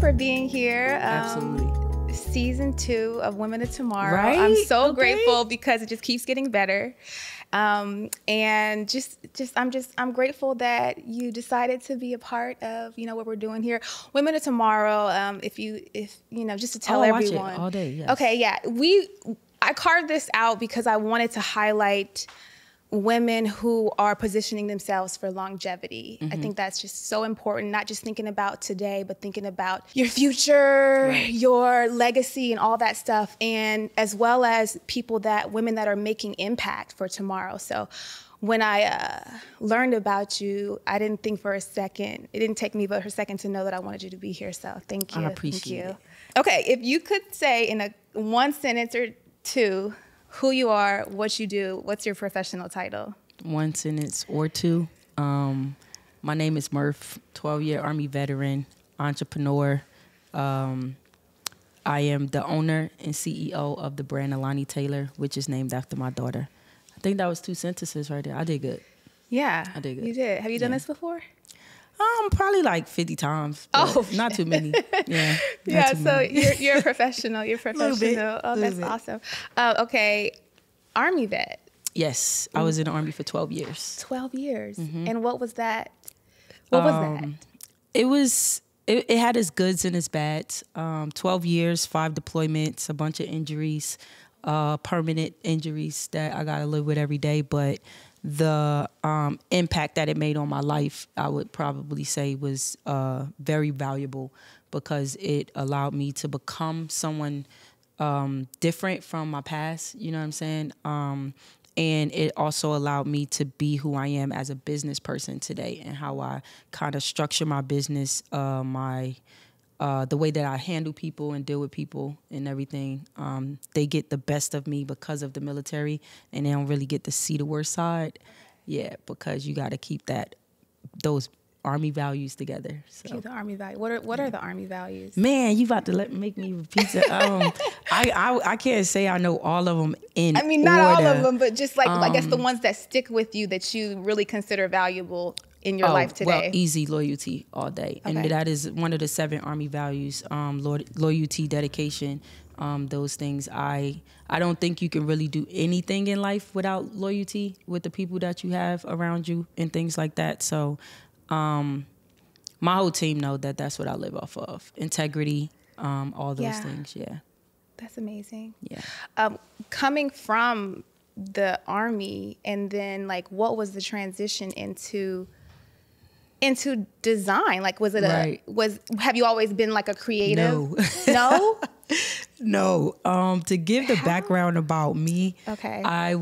for being here. Absolutely. Season 2 of Women of Tomorrow. Right? I'm so grateful because it just keeps getting better. And I'm grateful that you decided to be a part of, what we're doing here. Women of Tomorrow, if just to tell everyone. Watch it all day, yes. Okay, yeah. I carved this out because I wanted to highlight women who are positioning themselves for longevity. I think that's just so important, not just thinking about today, but thinking about your future, your legacy and all that stuff, and as well as women that are making impact for tomorrow. So when I learned about you, I didn't think for a second, it didn't take me but a second to know that I wanted you to be here. So thank you. I appreciate it. Okay, if you could say in one sentence or two, who you are, what you do, what's your professional title? One sentence or two. My name is Murph, 12-year Army veteran, entrepreneur. I am the owner and CEO of the brand Alani Taylor, which is named after my daughter. I think that was 2 sentences right there. I did good. Yeah, I did good. You did. Have you done this before? Probably like 50 times. Not too many. Yeah. Yeah. So you're a professional. You're professional. Oh, that's awesome. Okay, Army vet. Yes, I was in the Army for 12 years. 12 years. And what was that? What was that? It had its goods and its bads. 12 years, 5 deployments, a bunch of injuries, permanent injuries that I got to live with every day. But the impact that it made on my life, I would probably say was very valuable because it allowed me to become someone different from my past, you know what I'm saying? And it also allowed me to be who I am as a business person today and how I kind of structure my business, the way that I handle people and deal with people and everything. They get the best of me because of the military, and they don't really get to see the worst side. Yeah, because you got to keep those Army values together. So. Keep the Army value. What are the Army values? Man, you about to make me repeat it. I can't say I know all of them in order. Not all of them, but just I guess the ones that stick with you that you really consider valuable in your life today. Well, easy, loyalty all day. Okay. And that is one of the 7 Army values, loyalty, dedication, those things. I don't think you can really do anything in life without loyalty with the people that you have around you and things like that. So my whole team know that that's what I live off of. Integrity, all those things, yeah. That's amazing. Yeah. Coming from the Army, and then what was the transition into design? Was it have you always been a creative? No? No. To give the background about me, I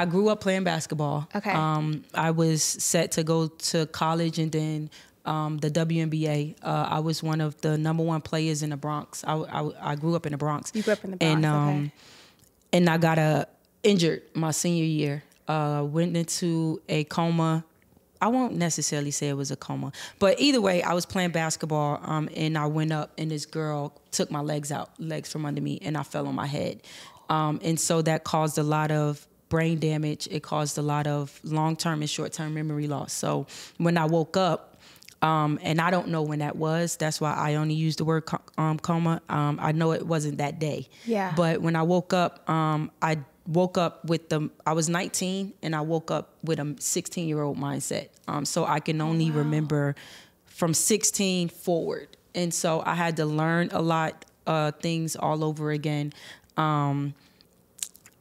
grew up playing basketball. Okay. I was set to go to college and then the WNBA. I was one of the #1 players in the Bronx. I grew up in the Bronx. You grew up in the Bronx, and I got injured my senior year. Went into a coma. I won't necessarily say it was a coma, but either way, I was playing basketball, and I went up, and this girl took my legs from under me, and I fell on my head. And so that caused a lot of brain damage. It caused a lot of long-term and short-term memory loss. So when I woke up, and I don't know when that was, that's why I only use the word coma. I know it wasn't that day. Yeah. But when I woke up, I was 19 and I woke up with a 16-year-old mindset. So I can only remember from 16 forward. And so I had to learn a lot things all over again.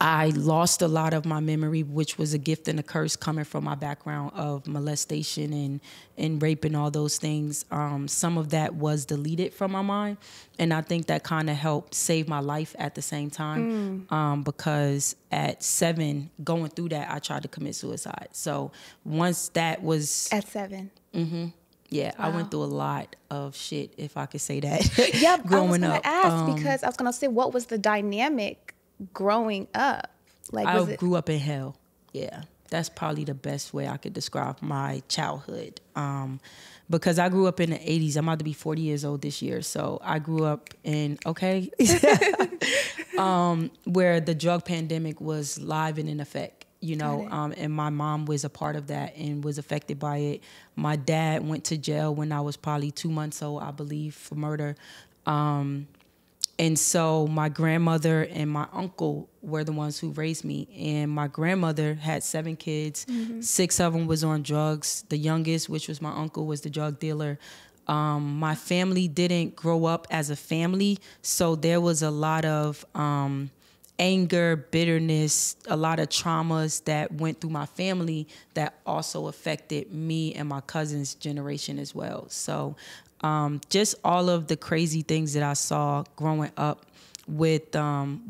I lost a lot of my memory, which was a gift and a curse coming from my background of molestation and rape and all those things. Some of that was deleted from my mind. And I think that kind of helped save my life at the same time. Because at 7, going through that, I tried to commit suicide. So once that was... At 7? Mm-hmm. Yeah, wow. I went through a lot of shit, if I could say that. Yep, growing up. Because I was going to say, what was the dynamic growing up? I grew up in hell. Yeah, that's probably the best way I could describe my childhood. Because I grew up in the 80s. I'm about to be 40 years old this year. So I grew up in, where the drug pandemic was live and in effect. you know, and my mom was a part of that and was affected by it. My dad went to jail when I was probably 2 months old, I believe, for murder. And so my grandmother and my uncle were the ones who raised me. And my grandmother had 7 kids. 6 of them was on drugs. The youngest, which was my uncle, was the drug dealer. My family didn't grow up as a family. So there was a lot of anger, bitterness, a lot of traumas that went through my family that also affected me and my cousin's generation as well. So just all of the crazy things that I saw growing up with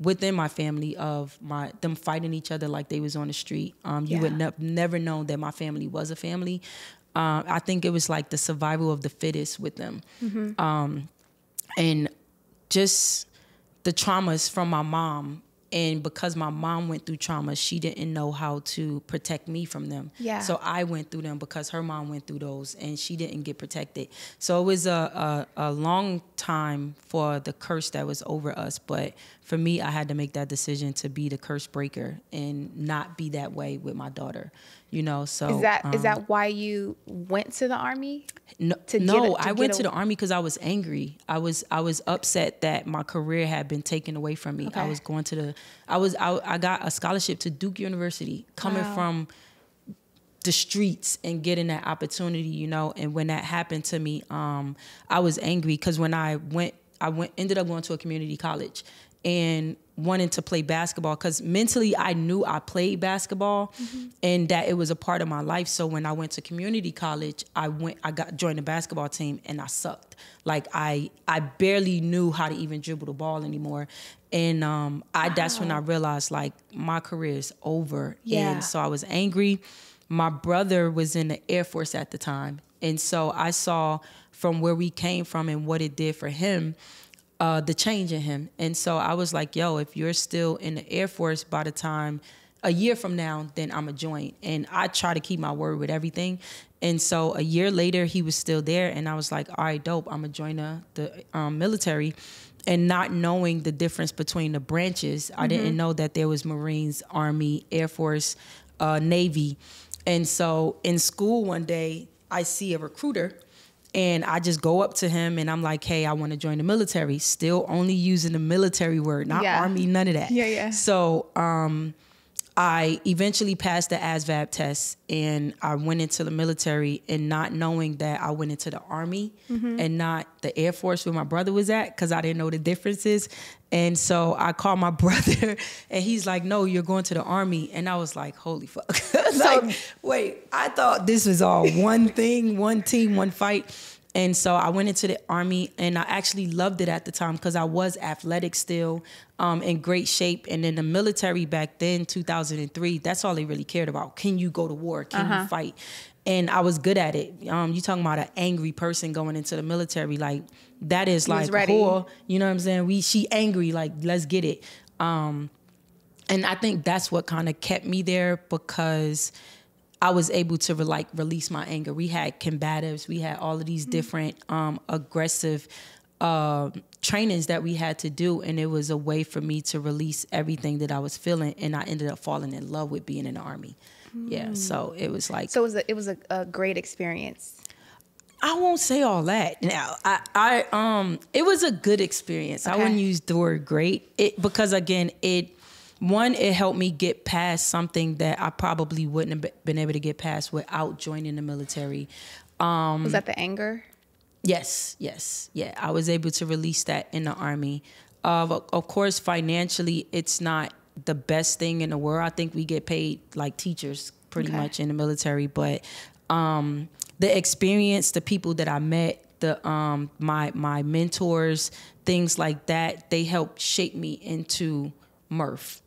within my family of them fighting each other like they was on the street. You would never know that my family was a family. I think it was like the survival of the fittest with them. And just the traumas from my mom. And because my mom went through trauma, she didn't know how to protect me from them. Yeah. So I went through them because her mom went through those and she didn't get protected. So it was a long time for the curse that was over us. But for me, I had to make that decision to be the curse breaker and not be that way with my daughter. You know, so is that why you went to the Army? No, I went to the Army because I was angry. I was upset that my career had been taken away from me. Okay. I was going to I got a scholarship to Duke University coming from the streets and getting that opportunity, you know. And when that happened to me, I was angry because when I ended up going to a community college and wanting to play basketball because mentally I knew I played basketball and that it was a part of my life. So when I went to community college, I joined the basketball team and I sucked. Like I barely knew how to even dribble the ball anymore. And that's when I realized like my career is over. Yeah. And so I was angry. My brother was in the Air Force at the time. And so I saw from where we came from and what it did for him, the change in him. And so I was like, yo, if you're still in the Air Force by the time a year from now, then I'm a join. And I try to keep my word with everything. And so a year later, he was still there. And I was like, all right, dope, I'm a join the military. And not knowing the difference between the branches, I didn't know that there was Marines, Army, Air Force, Navy. And so in school one day, I see a recruiter. And I just go up to him and I'm like, hey, I want to join the military. Still only using the military word, not Army, none of that. Yeah. So I eventually passed the ASVAB test and I went into the military, and not knowing that I went into the Army and not the Air Force where my brother was at because I didn't know the differences. And so I called my brother and he's like, no, you're going to the Army. And I was like, holy fuck. Like, wait, I thought this was all one thing, one team, one fight. And so I went into the Army and I actually loved it at the time because I was athletic still, in great shape. And in the military back then, 2003, that's all they really cared about. Can you go to war? Can you fight? And I was good at it. You talking about an angry person going into the military, like that is like, whore, you know what I'm saying? She angry, like let's get it. And I think that's what kind of kept me there because I was able to release my anger. We had combatives, we had all of these different aggressive trainings that we had to do, and it was a way for me to release everything that I was feeling, and I ended up falling in love with being in the Army. Yeah, so it was like... So it was a great experience. I won't say all that. Now, it was a good experience. Okay. I wouldn't use the word great because again, it helped me get past something that I probably wouldn't have been able to get past without joining the military. Was that the anger? Yes. Yeah, I was able to release that in the Army. Of course, financially, it's not the best thing in the world. I think we get paid like teachers pretty much in the military. But the experience, the people that I met, my mentors, things like that, they helped shape me into Murph.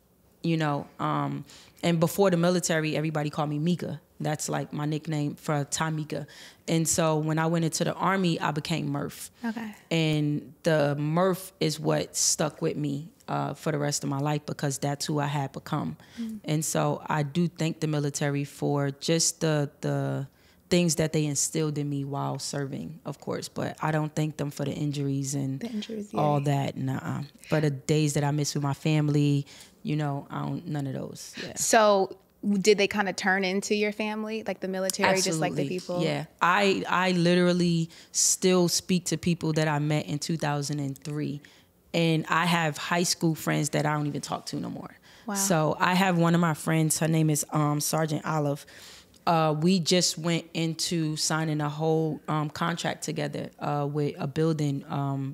You know, and before the military, everybody called me Mika. That's like my nickname for Tamika. And so when I went into the Army, I became Murph. Okay. And the Murph is what stuck with me for the rest of my life because that's who I had become. And so I do thank the military for just the things that they instilled in me while serving, of course. But I don't thank them for the injuries and all that. Nuh-uh. But the days that I miss with my family, you know, none of those. Yeah. So did they kind of turn into your family, like the military, Absolutely. just like the people? Yeah. I literally still speak to people that I met in 2003. And I have high school friends that I don't even talk to no more. Wow. So I have one of my friends, her name is Sergeant Olive. We just went into signing a whole contract together with a building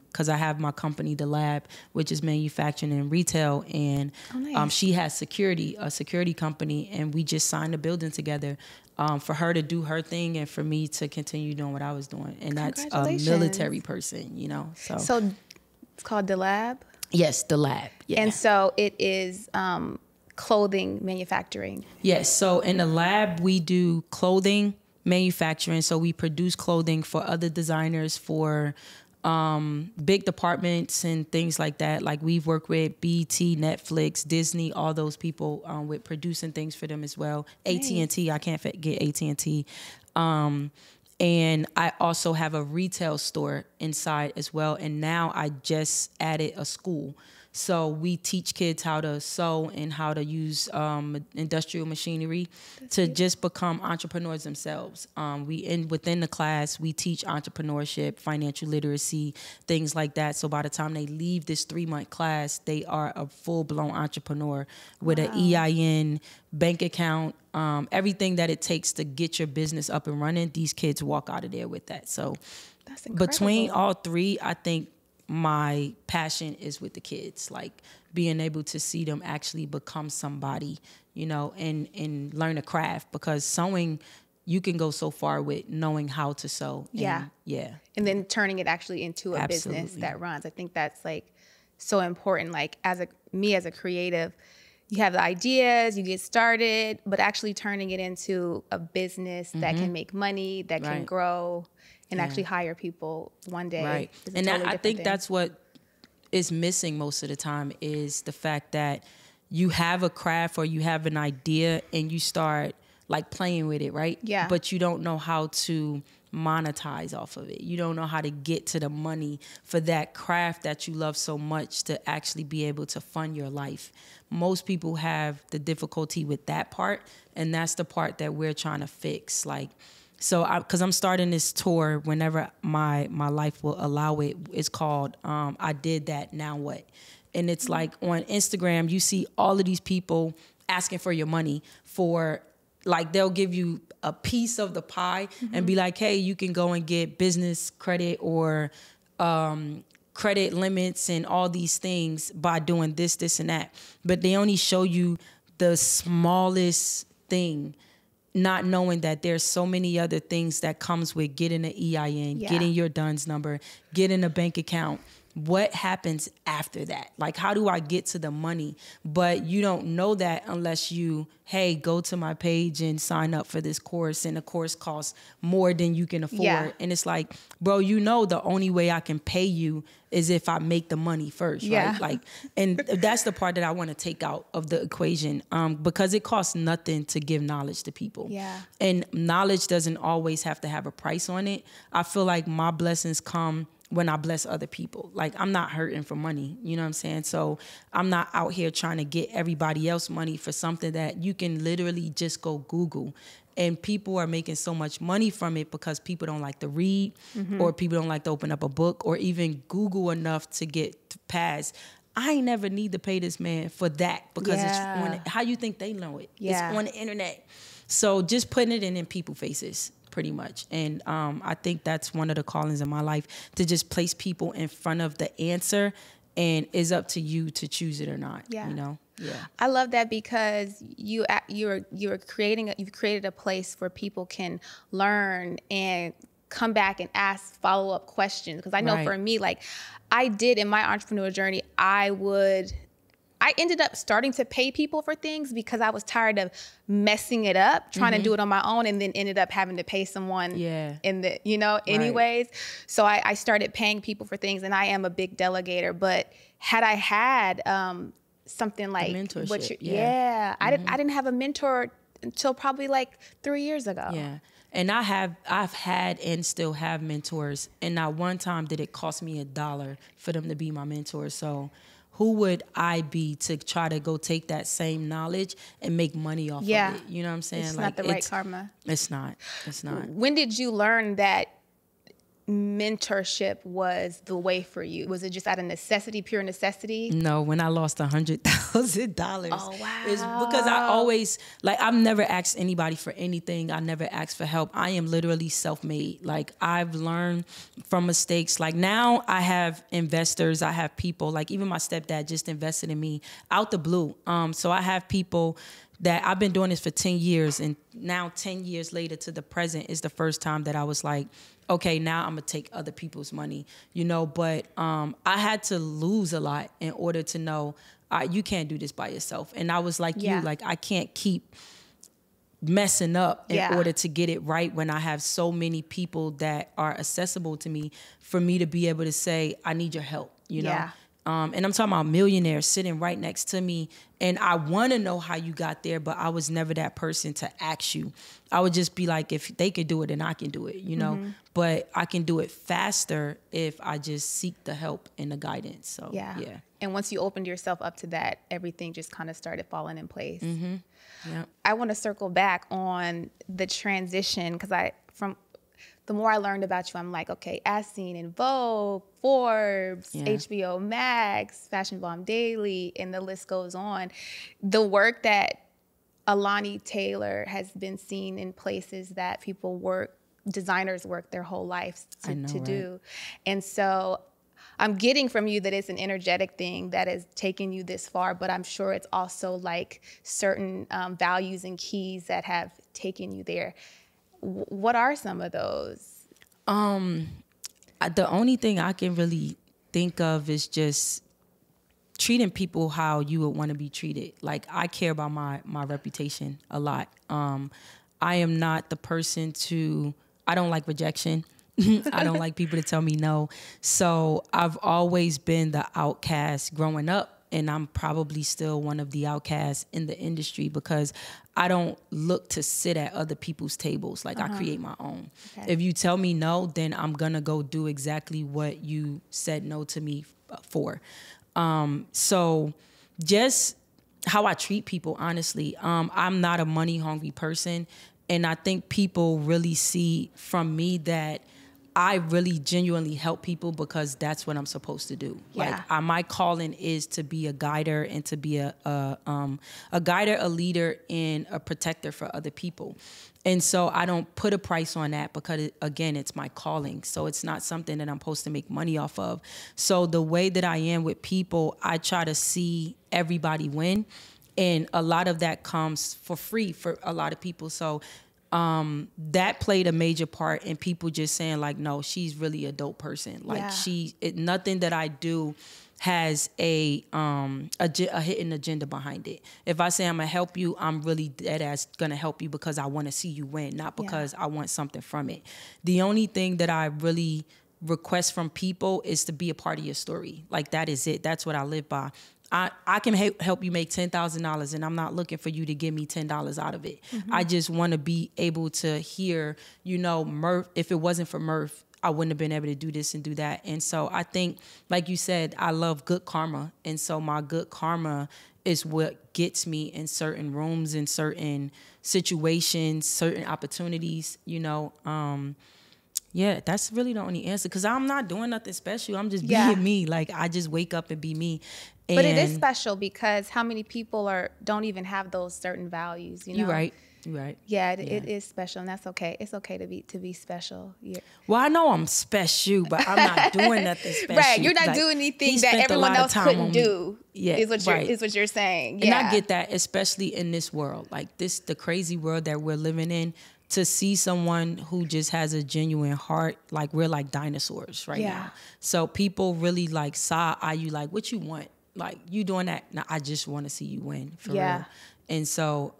because I have my company, The Lab, which is manufacturing and retail, and nice. she has a security company, and we just signed a building together for her to do her thing and for me to continue doing what I was doing. And that's a military person, you know. So it's called The Lab? Yes, The Lab. Yeah. And so it is clothing manufacturing. Yes. So in The Lab, we do clothing manufacturing. So we produce clothing for other designers, for big departments and things like that. Like we've worked with BET, Netflix, Disney, all those people with producing things for them as well. Nice. AT&T, I can't forget AT&T. And I also have a retail store inside as well. And now I just added a school. So we teach kids how to sew and how to use industrial machinery to just become entrepreneurs themselves. Within the class, we teach entrepreneurship, financial literacy, things like that. So by the time they leave this 3-month class, they are a full-blown entrepreneur with an EIN, bank account, everything that it takes to get your business up and running. These kids walk out of there with that. So that's incredible. Between all three, I think my passion is with the kids, like being able to see them actually become somebody, you know, and learn a craft, because sewing, you can go so far with knowing how to sew. And, and then turning it actually into a business that runs. I think that's like so important. Like as a creative, you have the ideas, you get started, but actually turning it into a business that can make money, that can grow, and actually hire people one day. Right. And I think that's what is missing most of the time, is the fact that you have a craft or you have an idea and you start like playing with it, right? Yeah. But you don't know how to monetize off of it. You don't know how to get to the money for that craft that you love so much to actually be able to fund your life. Most people have the difficulty with that part, and that's the part that we're trying to fix. Like, so because I'm starting this tour whenever my life will allow it. It's called I Did That, Now What? And it's like on Instagram, you see all of these people asking for your money for, like, they'll give you a piece of the pie and be like, hey, you can go and get business credit or credit limits and all these things by doing this, this, and that. But they only show you the smallest thing, not knowing that there's so many other things that comes with getting an EIN, getting your DUNS number, getting a bank account. What happens after that? Like, how do I get to the money? But you don't know that unless you, hey, go to my page and sign up for this course, and the course costs more than you can afford. Yeah. And it's like, bro, you know, the only way I can pay you is if I make the money first, right? Like, and that's the part that I want to take out of the equation, because it costs nothing to give knowledge to people. Yeah. And knowledge doesn't always have to have a price on it. I feel like my blessings come when I bless other people. Like, I'm not hurting for money, you know what I'm saying? So I'm not out here trying to get everybody else money for something that you can literally just go Google. And people are making so much money from it because people don't like to read, or people don't like to open up a book or even Google enough to get past. I ain't never need to pay this man for that, because it's on, how you think they know it? It's on the internet. So just putting it in people's faces, pretty much. And I think that's one of the callings in my life, to just place people in front of the answer, and it's up to you to choose it or not. You know? Yeah. I love that, because you've created a place where people can learn and come back and ask follow-up questions. Because I know for me, like I did in my entrepreneurial journey, I ended up starting to pay people for things because I was tired of messing it up, trying to do it on my own, and then ended up having to pay someone in the, anyways. So I started paying people for things, and I am a big delegator. But had I had something like mentorship, I didn't have a mentor until probably like 3 years ago. Yeah. And I've had and still have mentors, and not one time did it cost me $1 for them to be my mentor. So who would I be to try to go take that same knowledge and make money off of it? You know what I'm saying? It's not the right karma. It's not. It's not. When did you learn that mentorship was the way for you? Was it just out of necessity, pure necessity? No, when I lost $100,000. Oh, wow. It's because I always, like, I've never asked anybody for anything. I never asked for help. I am literally self-made. Like, I've learned from mistakes. Like, now I have investors. I have people, like, even my stepdad just invested in me out the blue. So I have people that I've been doing this for 10 years, and now 10 years later to the present is the first time that I was like, okay, now I'm gonna take other people's money, you know, but I had to lose a lot in order to know you can't do this by yourself. And I was like you, like, I can't keep messing up in order to get it right when I have so many people that are accessible to me for me to be able to say, I need your help, you know? And I'm talking about millionaires sitting right next to me. And I want to know how you got there, but I was never that person to ask you. I would just be like, if they could do it, then I can do it, you know? But I can do it faster if I just seek the help and the guidance. So, yeah. And once you opened yourself up to that, everything just kind of started falling in place. Yeah. I want to circle back on the transition, because the more I learned about you, I'm like, okay, as seen in Vogue, Forbes, HBO Max, Fashion Bomb Daily, and the list goes on. The work that Alani Taylor has been seen in places that designers work their whole lives to do. And so I'm getting from you that it's an energetic thing that has taken you this far, but I'm sure it's also like certain values and keys that have taken you there. What are some of those? The only thing I can really think of is just treating people how you would want to be treated. Like, I care about my reputation a lot. I am not the person I don't like rejection. I don't like people to tell me no. So I've always been the outcast growing up. And I'm probably still one of the outcasts in the industry because I don't look to sit at other people's tables. Like, I create my own. Okay. If you tell me no, then I'm going to go do exactly what you said no to me for. So just how I treat people, honestly. I'm not a money-hungry person. And I think people really see from me that I really genuinely help people because that's what I'm supposed to do. Yeah. Like, my calling is to be a guider and to be a guider, a leader, and a protector for other people. And so I don't put a price on that because, again, it's my calling. So it's not something that I'm supposed to make money off of. So the way that I am with people, I try to see everybody win. And a lot of that comes for free for a lot of people. So that played a major part in people just saying, like, no, she's really a dope person. Like, nothing that I do has a hidden agenda behind it. If I say I'm gonna help you, I'm really dead ass gonna help you because I want to see you win, not because I want something from it. The only thing that I really request from people is to be a part of your story. Like, that is it. That's what I live by. I can help you make $10,000, and I'm not looking for you to give me $10 out of it. I just want to be able to hear, you know, Murph, if it wasn't for Murph, I wouldn't have been able to do this and do that. And so I think, like you said, I love good karma. And so my good karma is what gets me in certain rooms, in certain situations, certain opportunities, you know. Yeah, that's really the only answer because I'm not doing nothing special. I'm just being me. Like, I just wake up and be me. But it is special because how many people don't even have those certain values, you know? You're right. Yeah, it is special, and that's okay. It's okay to be special. Yeah. Well, I know I'm special, but I'm not doing nothing special. Right, you're not doing anything that everyone else couldn't do. Yeah, is what you're saying. Yeah. And I get that, especially in this world, like the crazy world that we're living in. To see someone who just has a genuine heart, like, we're like dinosaurs right now. So people really like eye you, like, what you want? Like, you doing that? No, I just want to see you win for real. And so,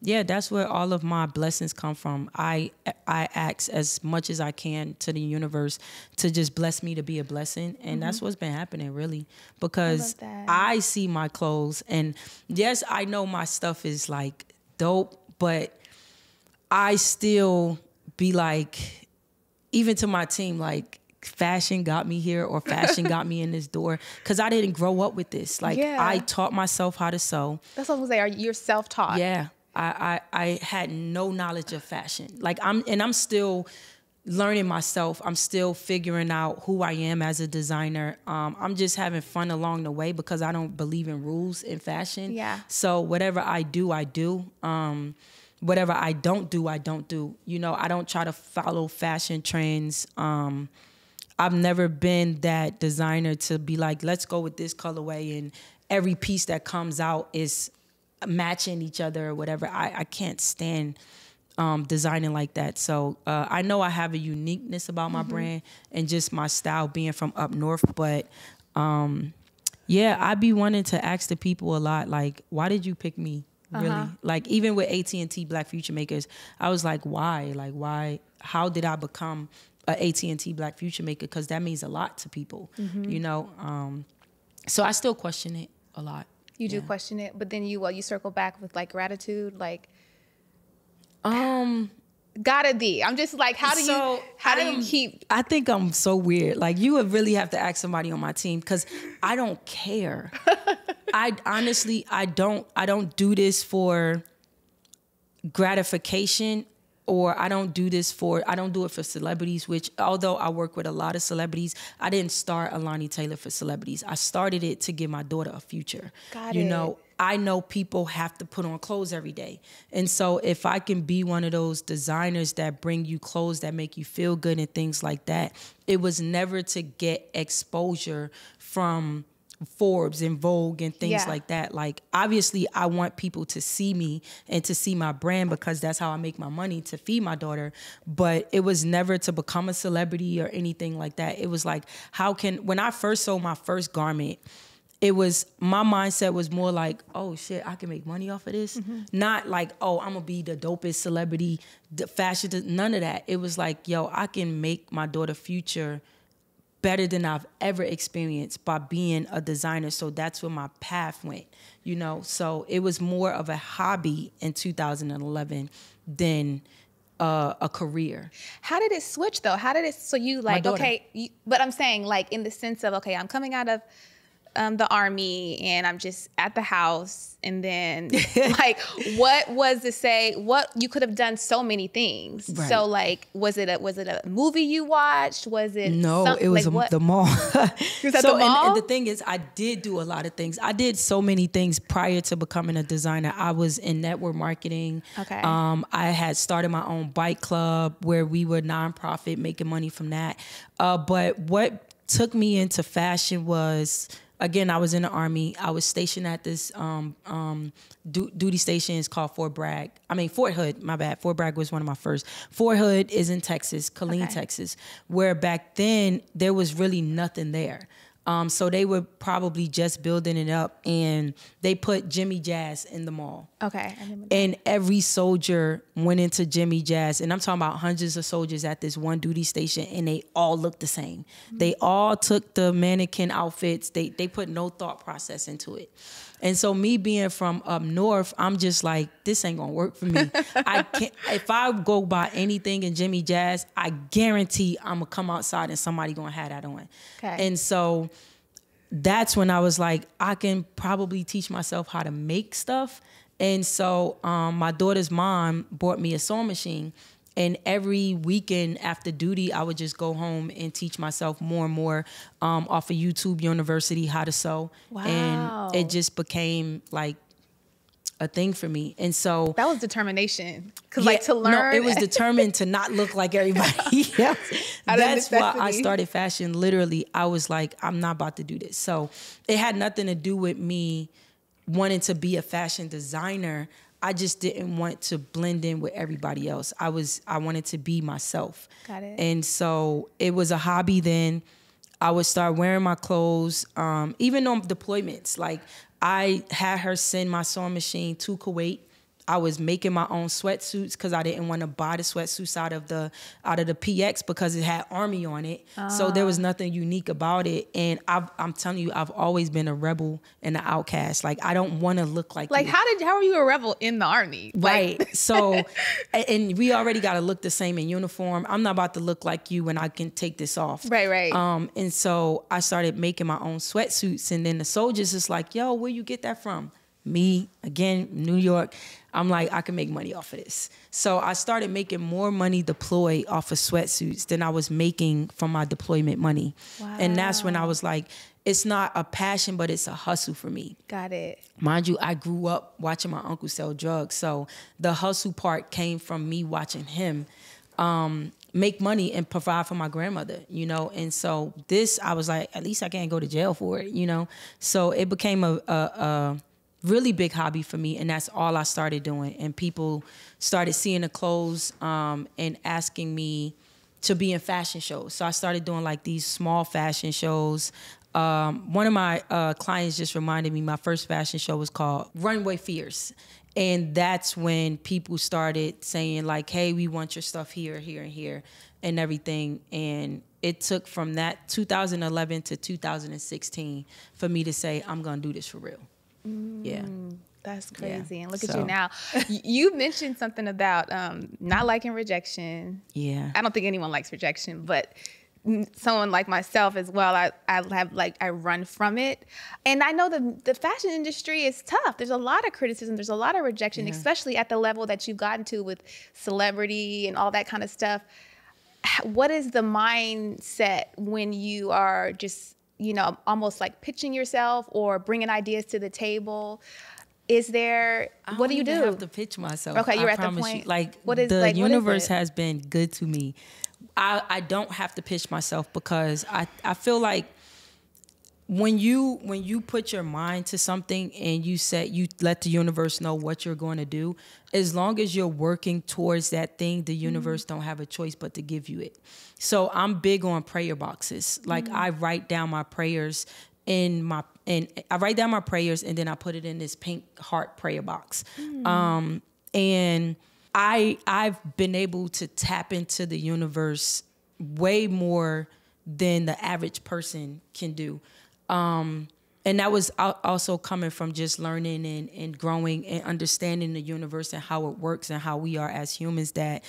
that's where all of my blessings come from. I ask as much as I can to the universe to just bless me to be a blessing. And that's what's been happening, really, because I see my clothes. And yes, I know my stuff is like dope, but I still be like, even to my team, like, fashion got me here or fashion got me in this door, because I didn't grow up with this. Like, I taught myself how to sew. That's what I was gonna say. You're self-taught. Yeah. I had no knowledge of fashion. Like, I'm still learning myself. I'm still figuring out who I am as a designer. I'm just having fun along the way, because I don't believe in rules in fashion. Yeah. So whatever I do, I do. Whatever I don't do, I don't do. You know, I don't try to follow fashion trends. I've never been that designer to be like, let's go with this colorway, and every piece that comes out is matching each other or whatever. I can't stand designing like that. So I know I have a uniqueness about my brand and just my style being from up north. But yeah, I be wanting to ask the people a lot, like, why did you pick me? Really? Like, even with AT&T Black Future Makers, I was like, why? Like, why? How did I become a AT&T Black Future Maker? Because that means a lot to people, you know? So I still question it a lot. You do question it, but then you circle back with like gratitude, like gotta be. I'm just like, how do you keep? I think I'm so weird. Like, you would really have to ask somebody on my team, because I don't care. I honestly, I don't do this for gratification, or I don't do it for celebrities, which, although I work with a lot of celebrities, I didn't start Alani Taylor for celebrities. I started it to give my daughter a future. You know, I know people have to put on clothes every day. And so if I can be one of those designers that bring you clothes that make you feel good and things like that, it was never to get exposure from Forbes and Vogue and things like that. Like, obviously I want people to see me and to see my brand, because that's how I make my money to feed my daughter. But it was never to become a celebrity or anything like that. It was like, when I first sold my first garment, my mindset was more like, oh shit, I can make money off of this. Not like, oh, I'm gonna be the dopest celebrity, the fashion, none of that. It was like, yo, I can make my daughter future better than I've ever experienced by being a designer. So that's where my path went, you know? So it was more of a hobby in 2011 than a career. How did it switch though? So you like, okay, but I'm saying, like, in the sense of, okay, I'm coming out of the army and I'm just at the house, and then like, what you could have done so many things. Right. So like, was it a movie you watched? Was it it was like, the mall. Was that the mall? And the thing is, I did do a lot of things. I did so many things prior to becoming a designer. I was in network marketing. Okay. I had started my own bike club where we were nonprofit, making money from that. But what took me into fashion was, again, I was in the army. I was stationed at this duty station. It's called Fort Hood, my bad. Fort Bragg was one of my first. Fort Hood is in Texas, Killeen, Texas, where back then there was really nothing there. So they were probably just building it up, and they put Jimmy Jazz in the mall. Okay. And every soldier went into Jimmy Jazz, and I'm talking about hundreds of soldiers at this one duty station, and they all looked the same. They all took the mannequin outfits. They put no thought process into it. And so me being from up north, I'm just like, this ain't gonna work for me. I can't. If I go buy anything in Jimmy Jazz, I guarantee I'm gonna come outside and somebody gonna have that on. Okay. And so that's when I was like, I can probably teach myself how to make stuff. And so my daughter's mom bought me a sewing machine. And every weekend after duty, I would just go home and teach myself more and more off of YouTube University how to sew. Wow. And it just became like a thing for me. And so that was determination. Because like, to learn. No, it was determined to not look like everybody else. That's why I started fashion. Literally, I was like, I'm not about to do this. So it had nothing to do with me wanting to be a fashion designer. I just didn't want to blend in with everybody else. I wanted to be myself. Got it. And so it was a hobby then. I would start wearing my clothes, even on deployments. Like, I had her send my sewing machine to Kuwait I was making my own sweatsuits because I didn't want to buy the sweatsuits out of the PX because it had Army on it. So there was nothing unique about it. And I'm telling you, I've always been a rebel and an outcast. Like, I don't want to look like you. How are you a rebel in the Army? Right. Like So, and we already got to look the same in uniform. I'm not about to look like you when I can take this off. Right. And so I started making my own sweatsuits, and then the soldiers is like, yo, where you get that from? Me, again, New York. I'm like, I can make money off of this. So I started making more money deployed off of sweatsuits than I was making from my deployment money. Wow. And that's when I was like, it's not a passion, but it's a hustle for me. Got it. Mind you, I grew up watching my uncle sell drugs. So the hustle part came from me watching him make money and provide for my grandmother, you know? And so this, I was like, at least I can't go to jail for it, you know? So it became a really big hobby for me, and that's all I started doing. And people started seeing the clothes and asking me to be in fashion shows. So I started doing like these small fashion shows. One of my clients just reminded me my first fashion show was called Runway Fierce. And that's when people started saying like, hey, we want your stuff here, here, and here, and everything. And it took from that 2011 to 2016 for me to say, I'm going to do this for real. Yeah. That's crazy. Yeah. And look at you now. You mentioned something about not liking rejection. Yeah. I don't think anyone likes rejection, but someone like myself as well, I run from it. And I know the fashion industry is tough. There's a lot of criticism. There's a lot of rejection, especially at the level that you've gotten to with celebrity and all that kind of stuff. What is the mindset when you are just, you know, almost like pitching yourself or bringing ideas to the table? Is there, what do you do? I don't have to pitch myself. Okay, you're I at the promise point. you. Like, what is, the like, universe has been good to me. I don't have to pitch myself because I feel like when you put your mind to something and you let the universe know what you're going to do, as long as you're working towards that thing, the universe don't have a choice but to give you it. So I'm big on prayer boxes. Like I write down my prayers and I write down my prayers and then I put it in this pink heart prayer box. And I've been able to tap into the universe way more than the average person can do. And that was also coming from just learning and growing and understanding the universe and how it works and how we are as humans, that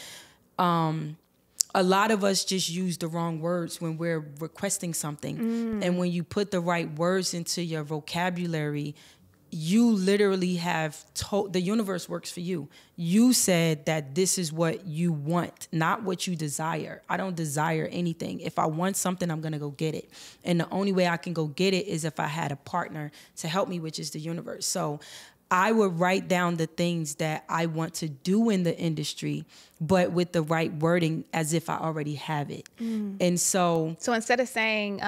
a lot of us just use the wrong words when we're requesting something. And when you put the right words into your vocabulary, you literally have told, the universe works for you. You said that this is what you want, not what you desire. I don't desire anything. If I want something, I'm going to go get it. And the only way I can go get it is if I had a partner to help me, which is the universe. So I would write down the things that I want to do in the industry, but with the right wording as if I already have it. And so instead of saying,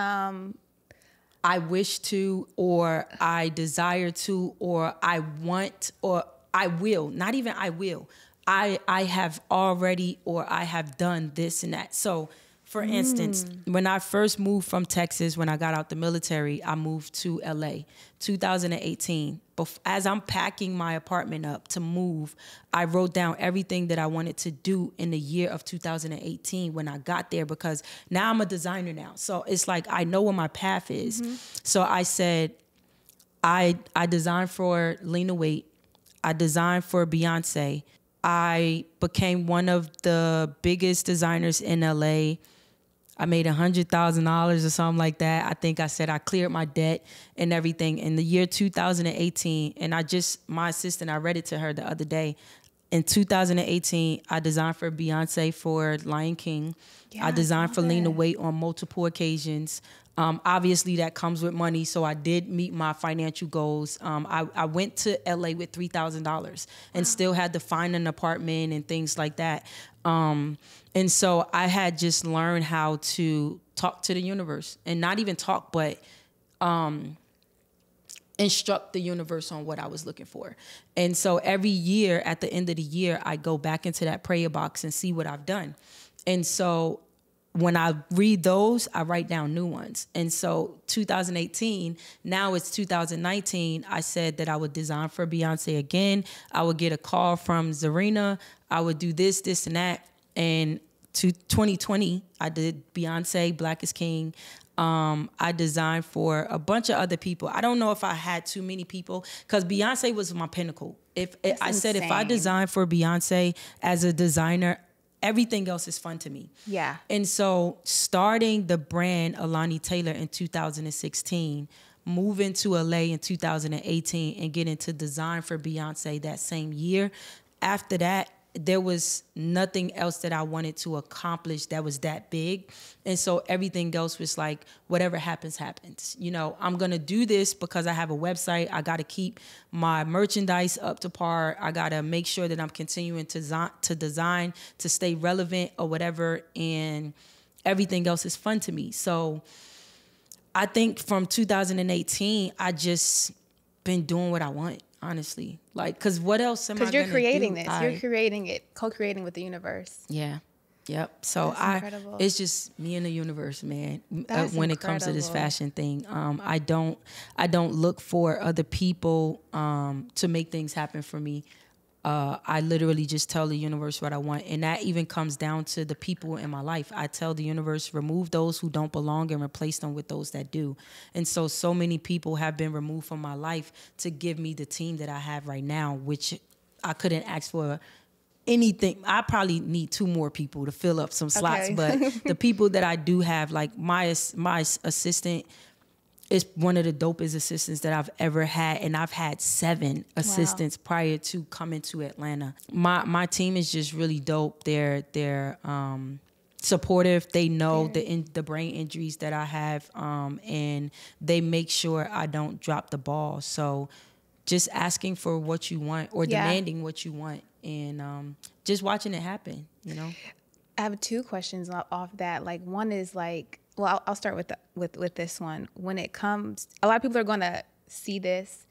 I wish to, or I desire to, or I want, or I will, not even I will. I have already, or I have done this and that. So for instance, when I first moved from Texas, when I got out the military, I moved to LA, 2018. As I'm packing my apartment up to move, I wrote down everything that I wanted to do in the year of 2018 when I got there, because now I'm a designer now. So it's like I know what my path is. So I said, I designed for Lena Waithe. I designed for Beyoncé. I became one of the biggest designers in LA. I made $100,000 or something like that. I think I said I cleared my debt and everything in the year 2018. And my assistant, I read it to her the other day. In 2018, I designed for Beyoncé for Lion King. I designed for Lena Waithe on multiple occasions. Obviously, that comes with money, so I did meet my financial goals. I went to LA with $3,000 and still had to find an apartment and things like that. And so I had just learned how to talk to the universe, and not even talk, but instruct the universe on what I was looking for. And so every year, at the end of the year, I go back into that prayer box and see what I've done. And so when I read those, I write down new ones. And so 2018, now it's 2019, I said that I would design for Beyonce again. I would get a call from Zarina. I would do this, this, and that. And to 2020, I did Beyonce, Black is King. I designed for a bunch of other people. I don't know if I had too many people because Beyonce was my pinnacle. I said if I design for Beyonce as a designer, everything else is fun to me. Yeah. And so starting the brand Alani Taylor in 2016, moving to LA in 2018 and getting to design for Beyonce that same year. After that, there was nothing else that I wanted to accomplish that was that big. And so everything else was like, whatever happens, happens. You know, I'm going to do this because I have a website. I got to keep my merchandise up to par. I got to make sure that I'm continuing to design, to stay relevant or whatever. And everything else is fun to me. So I think from 2018, I just been doing what I want. Honestly, like, because what else am I going to do? Because you're creating this. You're creating it, co-creating with the universe. Yeah. Yep. So it's just me and the universe, man. When it comes to this fashion thing, I don't look for other people to make things happen for me. I literally just tell the universe what I want. And that even comes down to the people in my life. I tell the universe, remove those who don't belong and replace them with those that do. And so many people have been removed from my life to give me the team that I have right now, which I couldn't ask for anything. I probably need 2 more people to fill up some slots. Okay. But the people that I do have, like my assistant, is one of the dopest assistants that I've ever had, and I've had 7 assistants prior to coming to Atlanta. My team is just really dope. They're supportive. They know the brain injuries that I have, and they make sure I don't drop the ball. So just asking for what you want or demanding what you want, and just watching it happen. You know, I have 2 questions off that. Like, one is like, well, I'll start with this one. When it comes, a lot of people are going to see this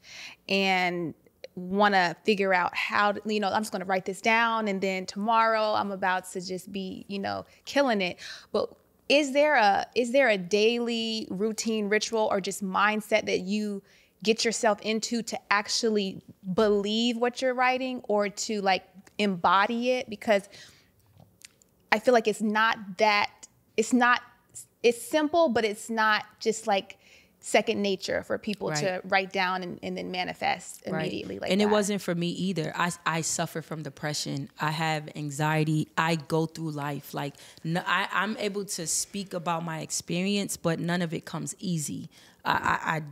and want to figure out how to, you know, I'm just going to write this down and then tomorrow I'm about to just be, you know, killing it. But is there a daily routine, ritual, or just mindset that you get yourself into to actually believe what you're writing or to like embody it? Because I feel like it's simple, but it's not just like second nature for people to write down and then manifest immediately. Like, and it wasn't for me either. I suffer from depression. I have anxiety. I go through life. Like, I'm able to speak about my experience, but none of it comes easy.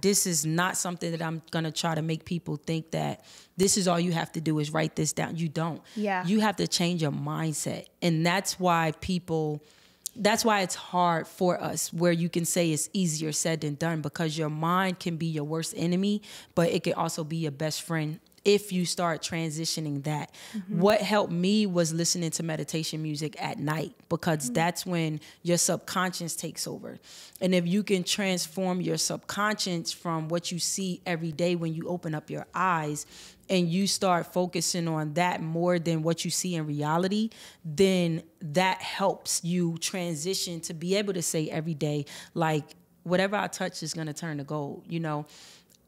This is not something that I'm going to try to make people think that this is all you have to do is write this down. You don't. Yeah. You have to change your mindset. And that's why it's hard for us, where you can say it's easier said than done, because your mind can be your worst enemy, but it can also be your best friend if you start transitioning that. Mm-hmm. What helped me was listening to meditation music at night, because that's when your subconscious takes over. And if you can transform your subconscious from what you see every day when you open up your eyes, and you start focusing on that more than what you see in reality, then that helps you transition to be able to say every day, like, whatever I touch is going to turn to gold. You know,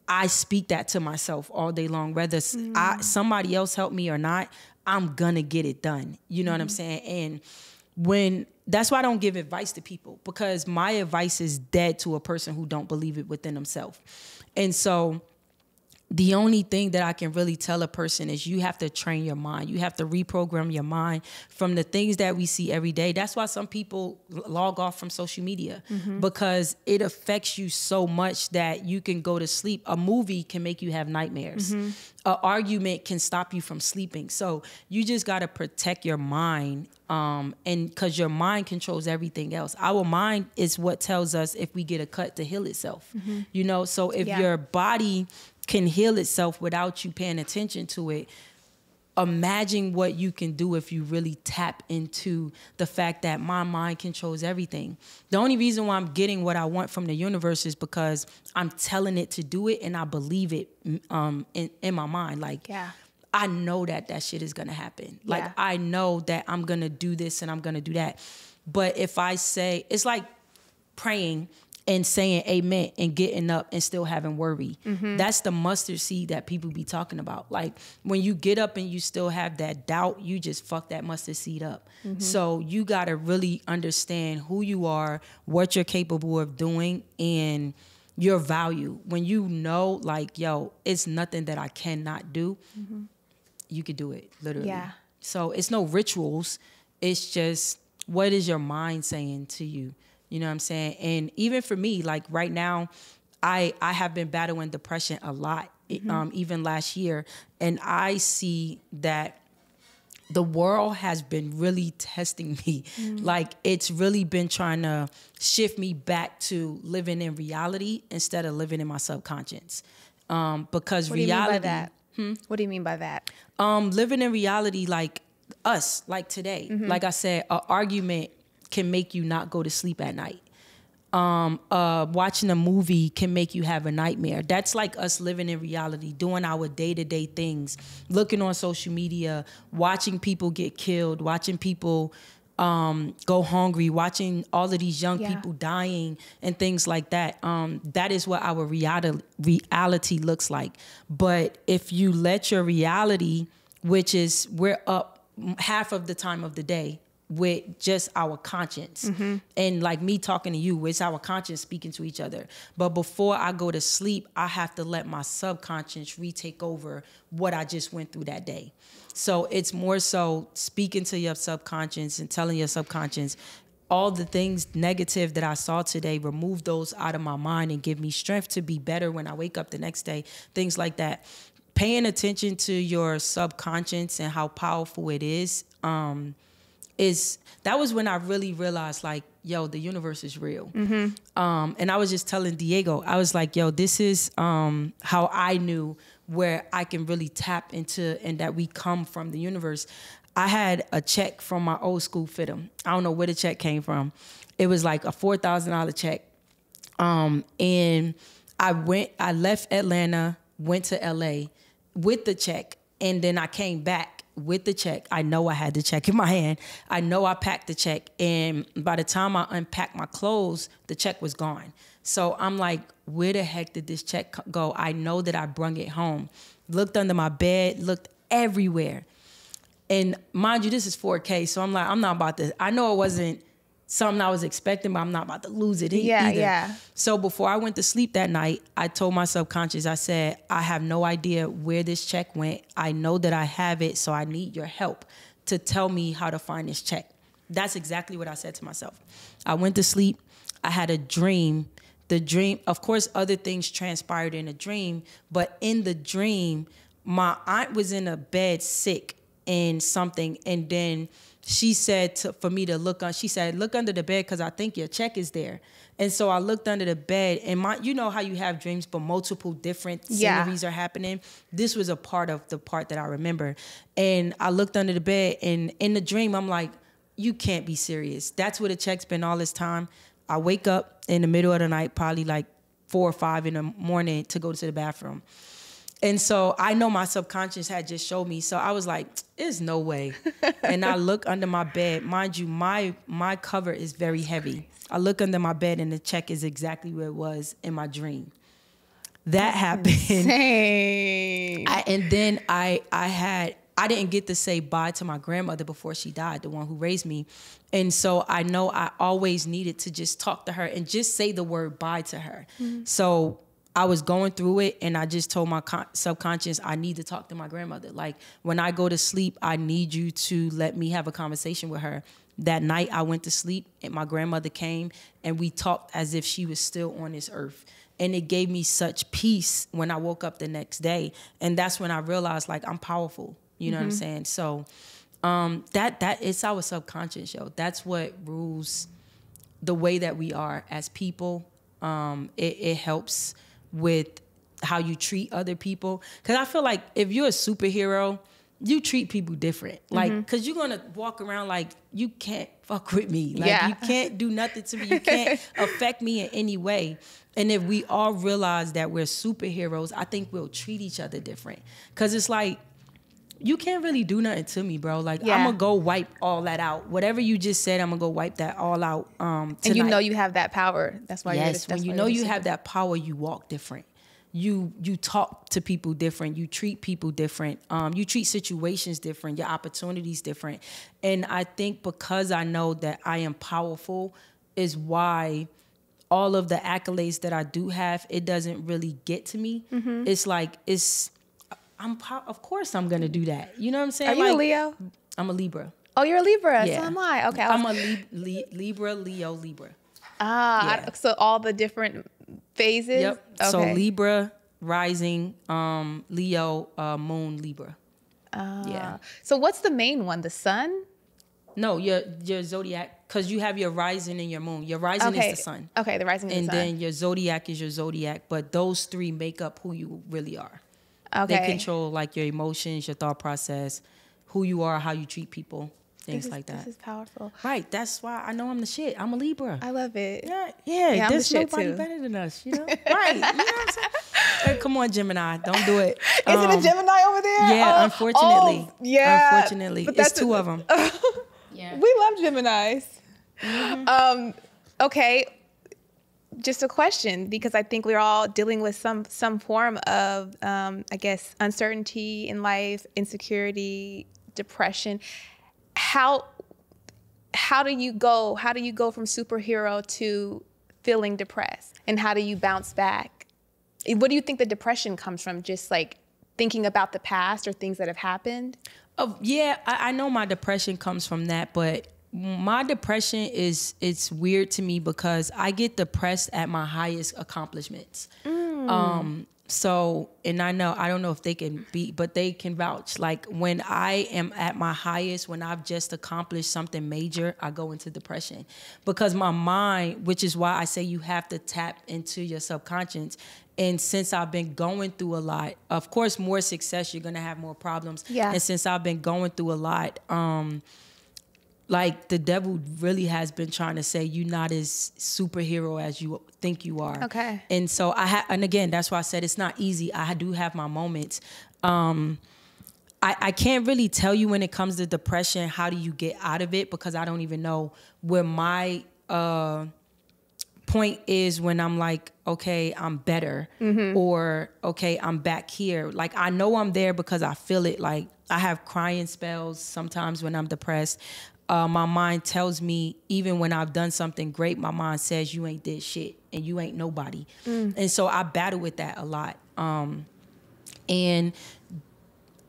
I speak that to myself all day long, whether somebody else help me or not, I'm going to get it done. You know what I'm saying? And that's why I don't give advice to people, because my advice is dead to a person who don't believe it within themselves. And so the only thing that I can really tell a person is you have to train your mind. You have to reprogram your mind from the things that we see every day. That's why some people log off from social media, because it affects you so much that you can go to sleep. A movie can make you have nightmares. An argument can stop you from sleeping. So you just got to protect your mind, and because your mind controls everything else. Our mind is what tells us if we get a cut to heal itself. You know, so if your body can heal itself without you paying attention to it, imagine what you can do if you really tap into the fact that my mind controls everything. The only reason why I'm getting what I want from the universe is because I'm telling it to do it, and I believe it in my mind. Like, I know that shit is gonna happen. Like, I know that I'm gonna do this and I'm gonna do that. But if I say, it's like praying and saying amen and getting up and still having worry. That's the mustard seed that people be talking about. Like when you get up and you still have that doubt, you just fuck that mustard seed up. So you got to really understand who you are, what you're capable of doing, and your value. When you know, like, yo, it's nothing that I cannot do, you could do it, literally. Yeah. So it's no rituals. It's just, what is your mind saying to you? You know what I'm saying? And even for me, like right now, I have been battling depression a lot, even last year. And I see that the world has been really testing me. Like it's really been trying to shift me back to living in reality instead of living in my subconscious. Because What do you reality, mean by that? What do you mean by that? living in reality, like us, like today, like I said, an argument can make you not go to sleep at night. Watching a movie can make you have a nightmare. That's like us living in reality, doing our day-to-day things, looking on social media, watching people get killed, watching people go hungry, watching all of these young people dying and things like that. That is what our reality looks like. But if you let your reality, which is we're up half of the time of the day, with just our conscience. And like me talking to you, it's our conscience speaking to each other. But before I go to sleep, I have to let my subconscious retake over what I just went through that day. So it's more so speaking to your subconscious and telling your subconscious, all the things negative that I saw today, remove those out of my mind and give me strength to be better when I wake up the next day, things like that. Paying attention to your subconscious and how powerful it is that was when I really realized, like, yo, the universe is real. And I was just telling Diego, I was like, yo, this is how I knew where I can really tap into and that we come from the universe. I had a check from my old school FITM. I don't know where the check came from. It was like a $4,000 check. And I left Atlanta, went to LA with the check, and then I came back with the check. I know I had the check in my hand. I know I packed the check. And by the time I unpacked my clothes, the check was gone. So I'm like, where the heck did this check go? I know that I brung it home. Looked under my bed, looked everywhere. And mind you, this is 4K. So I'm like, I'm not about to, I know it wasn't something I was expecting, but I'm not about to lose it either. Yeah. So before I went to sleep that night, I told my subconscious, I said, I have no idea where this check went. I know that I have it, so I need your help to tell me how to find this check. That's exactly what I said to myself. I went to sleep. I had a dream. The dream, of course, other things transpired in a dream, but in the dream, my aunt was in a bed sick and something, and then she said for me to look on. She said, look under the bed because I think your check is there. And so I looked under the bed, and you know how you have dreams, but multiple different sceneries are happening. This was a part of the part that I remember. And I looked under the bed, and in the dream, I'm like, you can't be serious. That's where the check's been all this time. I wake up in the middle of the night, probably like 4 or 5 in the morning to go to the bathroom. And so I know my subconscious had just showed me. So I was like, there's no way. And I look under my bed. Mind you, my cover is very heavy. I look under my bed and the check is exactly where it was in my dream. That happened. Insane. And then I didn't get to say bye to my grandmother before she died, the one who raised me. And so I know I always needed to just talk to her and just say the word bye to her. So I was going through it, and I just told my subconscious, I need to talk to my grandmother. Like, when I go to sleep, I need you to let me have a conversation with her. That night, I went to sleep, and my grandmother came, and we talked as if she was still on this earth. And it gave me such peace when I woke up the next day. And that's when I realized, like, I'm powerful. You know what I'm saying? So that it's our subconscious, yo. That's what rules the way that we are as people. It helps with how you treat other people. Because I feel like if you're a superhero, you treat people different. Like, because you're going to walk around like, you can't fuck with me. Like, you can't do nothing to me. You can't affect me in any way. And if we all realize that we're superheroes, I think we'll treat each other different. Because it's like, you can't really do nothing to me, bro. Like, Yeah. I'm gonna go wipe all that out. Whatever you just said, I'm gonna go wipe that all out tonight. And you know you have that power. That's why yes, you're when you know you have that power, you walk different. You talk to people different. You treat people different. You treat situations different. Your opportunities different. And I think because I know that I am powerful is why all of the accolades that I do have, it doesn't really get to me. It's like, of course I'm gonna do that. You know what I'm saying? Are you a Leo? I'm a Libra. Oh, you're a Libra. Yeah. So am I. Okay. I'm a Libra, Leo, Libra. Ah, Yeah. so all the different phases? Yep. Okay. So Libra, rising, Leo, moon, Libra. Yeah. So what's the main one? The sun? No, your zodiac, because you have your rising and your moon. Your rising is the sun. Okay, the rising is the sun. And then your zodiac is your zodiac. But those three make up who you really are. Okay. They control like your emotions, your thought process, who you are, how you treat people, things like that. This is powerful. Right. That's why I know I'm the shit. I'm a Libra. I love it. Yeah. I'm There's the shit nobody too. better than us, you know? Right. You know what I'm saying? Hey, come on, Gemini. Don't do it. Is it a Gemini over there? Yeah, unfortunately. Yeah. Unfortunately. But It's two of them. Yeah. We love Geminis. Okay. Just a question, because I think we're all dealing with some form of, I guess, uncertainty in life, insecurity, depression. How do you go from superhero to feeling depressed, and how do you bounce back? What do you think the depression comes from? Just like thinking about the past or things that have happened? Yeah, I know my depression comes from that, but my depression it's weird to me because I get depressed at my highest accomplishments. So, and I don't know if they can but they can vouch. Like when I am at my highest, when I've just accomplished something major, I go into depression because my mind, which is why I say you have to tap into your subconscious. And since I've been going through a lot, of course, more success, you're going to have more problems. Yeah. And since I've been going through a lot, like the devil really has been trying to say you're not as superhero as you think you are. Okay. And so and again, that's why I said it's not easy. I do have my moments. I can't really tell you when it comes to depression, how do you get out of it? Because I don't even know where my point is when I'm like, okay, I'm better, or okay, I'm back here. Like I know I'm there because I feel it. Like I have crying spells sometimes when I'm depressed. My mind tells me, even when I've done something great, my mind says you ain't did shit and you ain't nobody. And so I battle with that a lot. And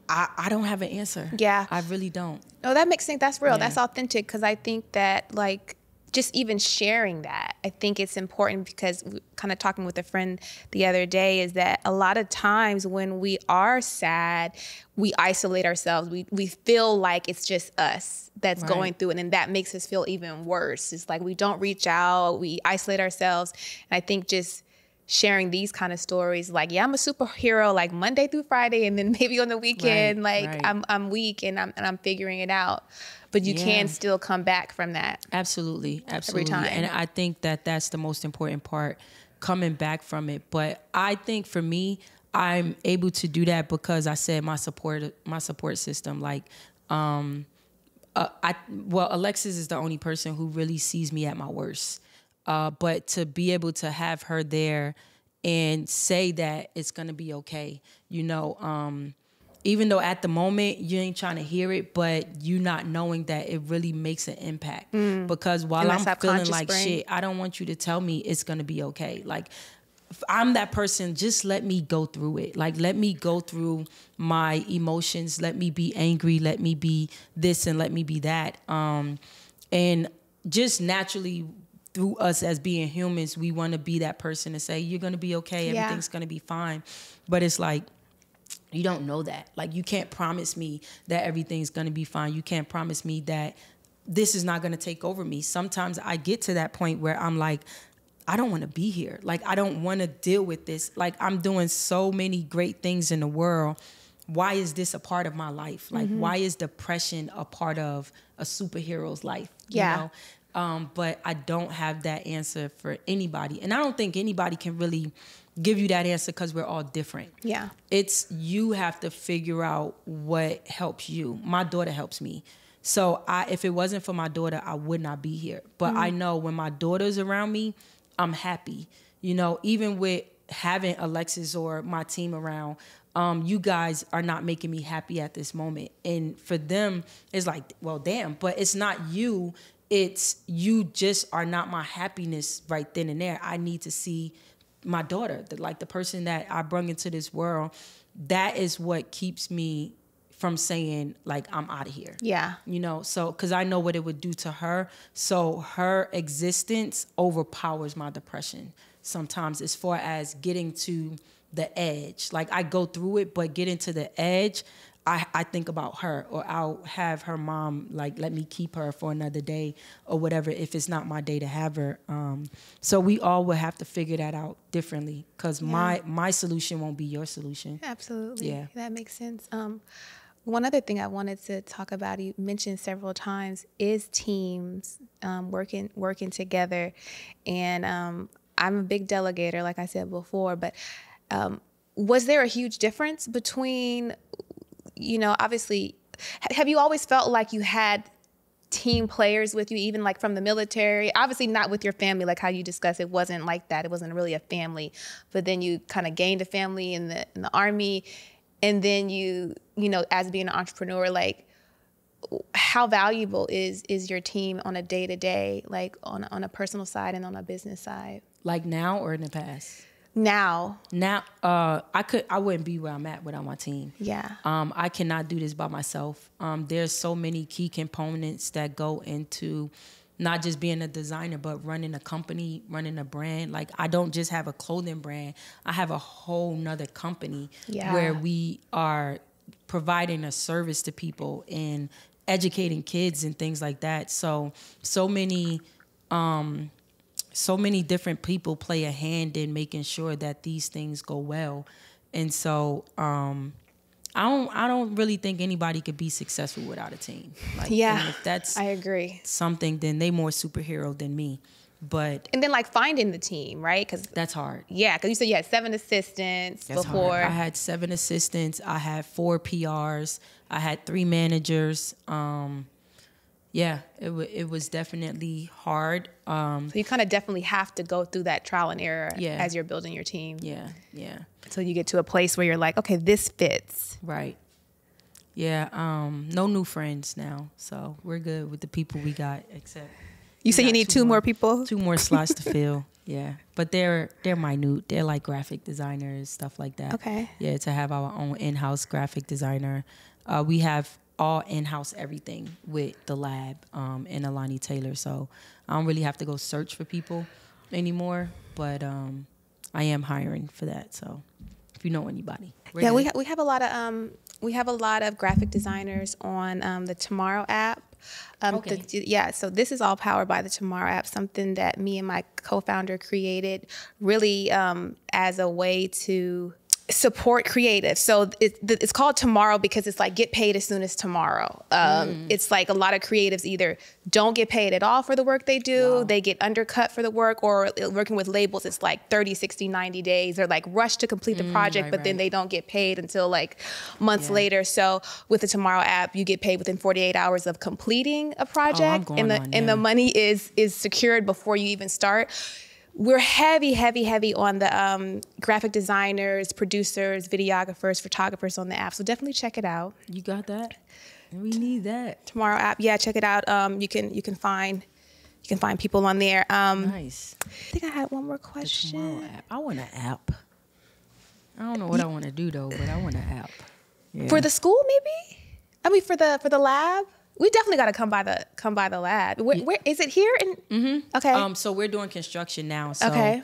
I don't have an answer. Yeah. I really don't. No, that makes sense. That's real. Yeah. That's authentic. Because I think that, like, just even sharing that, I think it's important, because kind of talking with a friend the other day is that a lot of times when we are sad, we isolate ourselves. We feel like it's just us that's Right. going through it, and that makes us feel even worse. It's like we don't reach out, we isolate ourselves. And I think just sharing these kind of stories, like, yeah, I'm a superhero, like Monday through Friday, and then maybe on the weekend, Right, like right. I'm weak and I'm figuring it out. But you can still come back from that. Absolutely. time. And I think that that's the most important part, coming back from it. But I think for me, I'm able to do that because I said my support system. Like, Alexis is the only person who really sees me at my worst. But to be able to have her there and say that it's gonna be okay, even though at the moment you ain't trying to hear it, but you not knowing that it really makes an impact. Because while I'm feeling like shit, I don't want you to tell me it's gonna be okay. Like, if I'm that person, just let me go through it. Like, let me go through my emotions. Let me be angry. Let me be this and let me be that. And just naturally, through us as being humans, we want to be that person to say, you're going to be okay. Yeah. Everything's going to be fine. But it's like, you don't know that. Like, you can't promise me that everything's going to be fine. You can't promise me that this is not going to take over me. Sometimes I get to that point where I'm like, I don't want to be here. Like, I don't want to deal with this. Like, I'm doing so many great things in the world. Why is this a part of my life? Like, why is depression a part of a superhero's life? Yeah. But I don't have that answer for anybody. And I don't think anybody can really give you that answer because we're all different. Yeah. It's you have to figure out what helps you. My daughter helps me. So if it wasn't for my daughter, I would not be here. But I know when my daughter's around me, I'm happy. You know, even with having Alexis or my team around, you guys are not making me happy at this moment. And for them, it's like, well, damn, but it's not you. It's you just are not my happiness right then and there. I need to see my daughter, the person that I brought into this world. That is what keeps me from saying, like, I'm out of here. Yeah. You know, so, because I know what it would do to her. So her existence overpowers my depression sometimes, as far as getting to the edge. Like, I go through it, but getting to the edge, I think about her, or I'll have her mom, like, let me keep her for another day or whatever if it's not my day to have her. So we all will have to figure that out differently, because my solution won't be your solution. Absolutely. Yeah. That makes sense. One other thing I wanted to talk about, you mentioned several times, is teams working together. And I'm a big delegator, like I said before, but was there a huge difference between, you know, obviously, have you always felt like you had team players with you, even like from the military? Obviously not with your family, like how you discussed, it wasn't like that. It wasn't really a family, but then you kind of gained a family in the Army. And then you know, as being an entrepreneur, like, how valuable is your team on a day-to-day, like on a personal side and on a business side? Like now or in the past? Now, I wouldn't be where I'm at without my team. Yeah. I cannot do this by myself. There's so many key components that go into not just being a designer, but running a company, running a brand. Like, I don't just have a clothing brand. I have a whole nother company where we are providing a service to people and educating kids and things like that. So many different people play a hand in making sure that these things go well. And so I don't really think anybody could be successful without a team. Like, and if that's I agree. something, then they more superhero than me. And then, like, finding the team, right? Because that's hard. Yeah, because you said you had 7 assistants before. Hard. I had 7 assistants. I had 4 PRs. I had 3 managers. It was definitely hard. So you kind of definitely have to go through that trial and error as you're building your team. Yeah. Until you get to a place where you're like, okay, this fits. Right. Yeah. No new friends now, so we're good with the people we got. Except you said you need 2 more people. 2 more slots to fill. Yeah, but they're minute. They're like graphic designers, stuff like that. Okay. Yeah, to have our own in-house graphic designer. We have all in-house everything with the lab and Alani Taylor. So I don't really have to go search for people anymore, but I am hiring for that. So if you know anybody. We have a lot of graphic designers on the TmrO app. So this is all powered by the TmrO app, something that me and my co-founder created really as a way to support creative. So it's called TmrO because it's like get paid as soon as tomorrow. It's like a lot of creatives either don't get paid at all for the work they do, they get undercut for the work, or working with labels, it's like 30, 60, 90 days. They're like rushed to complete the project, but then they don't get paid until like months later. So with the TmrO app, you get paid within 48 hours of completing a project, and the money is secured before you even start. We're heavy on the graphic designers, producers, videographers, photographers on the app. So definitely check it out. You got that? We need that. TmrO app, yeah, check it out. You can find people on there. Nice. I think I had one more question. The TmrO app. I want an app. I don't know what I want to do though, but I want an app. Yeah. For the school, maybe? I mean, for the lab. We definitely got to come by the lab. Where is it here? Okay. So we're doing construction now. So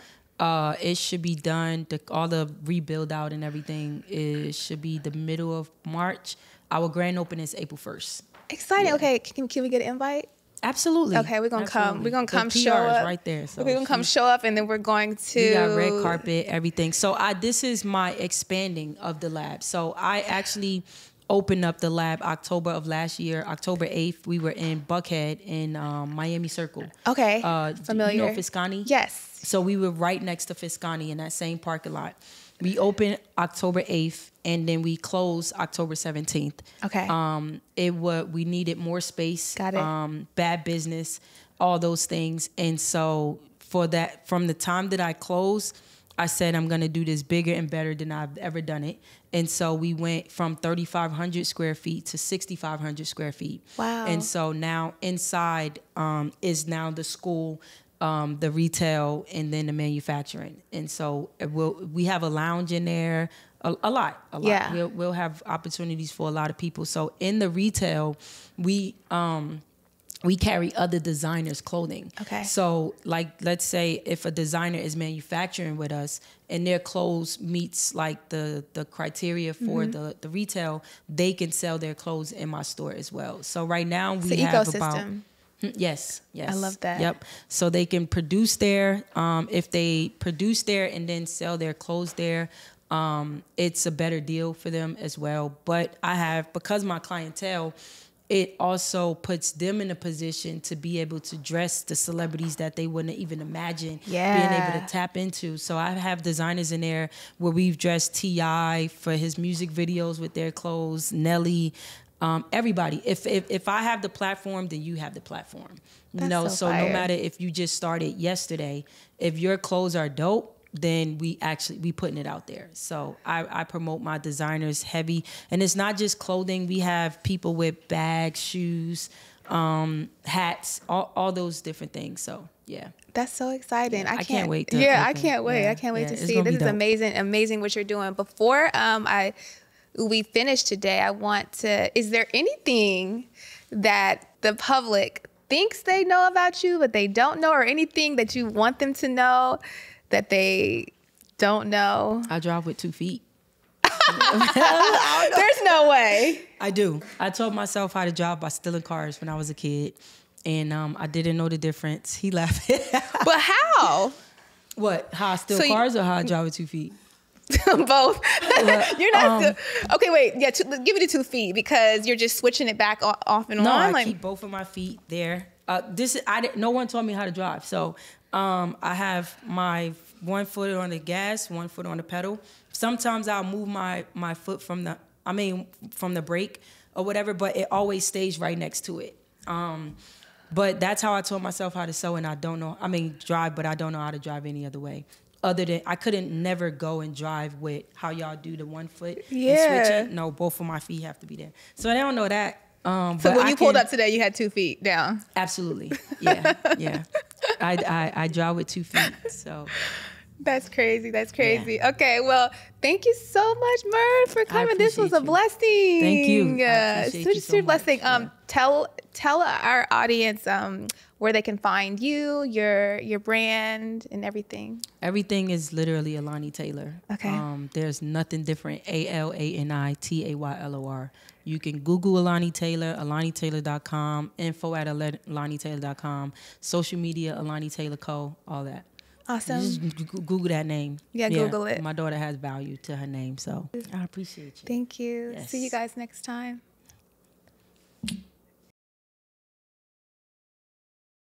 it should be done. All the rebuild out and everything should be the middle of March. Our grand opening is April 1st. Exciting. Yeah. Okay. Can we get an invite? Absolutely. Okay, we're gonna come. We're gonna come the show PR is up. right there. So we're gonna come show up, and then we're going to. We got red carpet, everything. So this is my expanding of the lab. So I actually opened up the lab October of last year. October 8th, we were in Buckhead in Miami Circle. Okay, familiar. You know Fiscani? Yes. So we were right next to Fiscani in that same parking lot. We opened October 8th, and then we closed October 17th. Okay. We needed more space. Got it. Bad business, all those things. And so for that, from the time that I closed, I said, I'm going to do this bigger and better than I've ever done it. And so we went from 3,500 square feet to 6,500 square feet. Wow. And so now inside is now the school, the retail, and then the manufacturing. And so we have a lounge in there, a lot. Yeah. We'll have opportunities for a lot of people. So in the retail, we carry other designers' clothing. Okay. So, like, let's say if a designer is manufacturing with us and their clothes meets like the criteria for the retail, they can sell their clothes in my store as well. So right now we have ecosystem. Yes. I love that. Yep. So they can produce there. If they produce there and then sell their clothes there, it's a better deal for them as well. But because my clientele, it also puts them in a position to be able to dress the celebrities that they wouldn't even imagine being able to tap into. So I have designers in there where we've dressed T.I. for his music videos with their clothes, Nelly, everybody. If I have the platform, then you have the platform. That's so no fire. matter if you just started yesterday, if your clothes are dope, then we putting it out there. So I promote my designers heavy. And it's not just clothing. We have people with bags, shoes, hats, all those different things. So, yeah. That's so exciting. Yeah, I can't wait. I can't wait. I can't wait to see. This is amazing what you're doing. Before we finish today, is there anything that the public thinks they know about you, but they don't know, or anything that you want them to know that they don't know? I drive with 2 feet. There's no way. I do. I taught myself how to drive by stealing cars when I was a kid, and I didn't know the difference. He laughed. But how? What? How I steal cars or how I drive with 2 feet? Both. You're not okay, wait. Yeah, give it 2 feet because you're just switching it back off and on. No, I keep both of my feet there. No one taught me how to drive, so I have my 1 foot on the gas, 1 foot on the pedal. Sometimes I'll move my foot from the brake or whatever, but it always stays right next to it. But that's how I taught myself how to sew, and drive, but I don't know how to drive any other way. Other than I couldn't never go and drive with how y'all do the 1 foot and switch it. No, both of my feet have to be there. So they don't know that. So when you pulled up today, you had 2 feet down. Absolutely. Yeah. I drive with 2 feet. So that's crazy. Yeah. Okay, well, thank you so much, Murph, for coming. This was a blessing. Thank you. I appreciate you so blessing. much. Tell our audience where they can find you, your brand, and everything. Everything is literally Alani Taylor. Okay. There's nothing different. ALANITAYLOR. You can Google Alani Taylor, AlaniTaylor.com, info@AlaniTaylor.com, social media, Alani Taylor Co., all that. Awesome. Just Google that name. Yeah, Google it. My daughter has value to her name, so I appreciate you. Thank you. Yes. See you guys next time.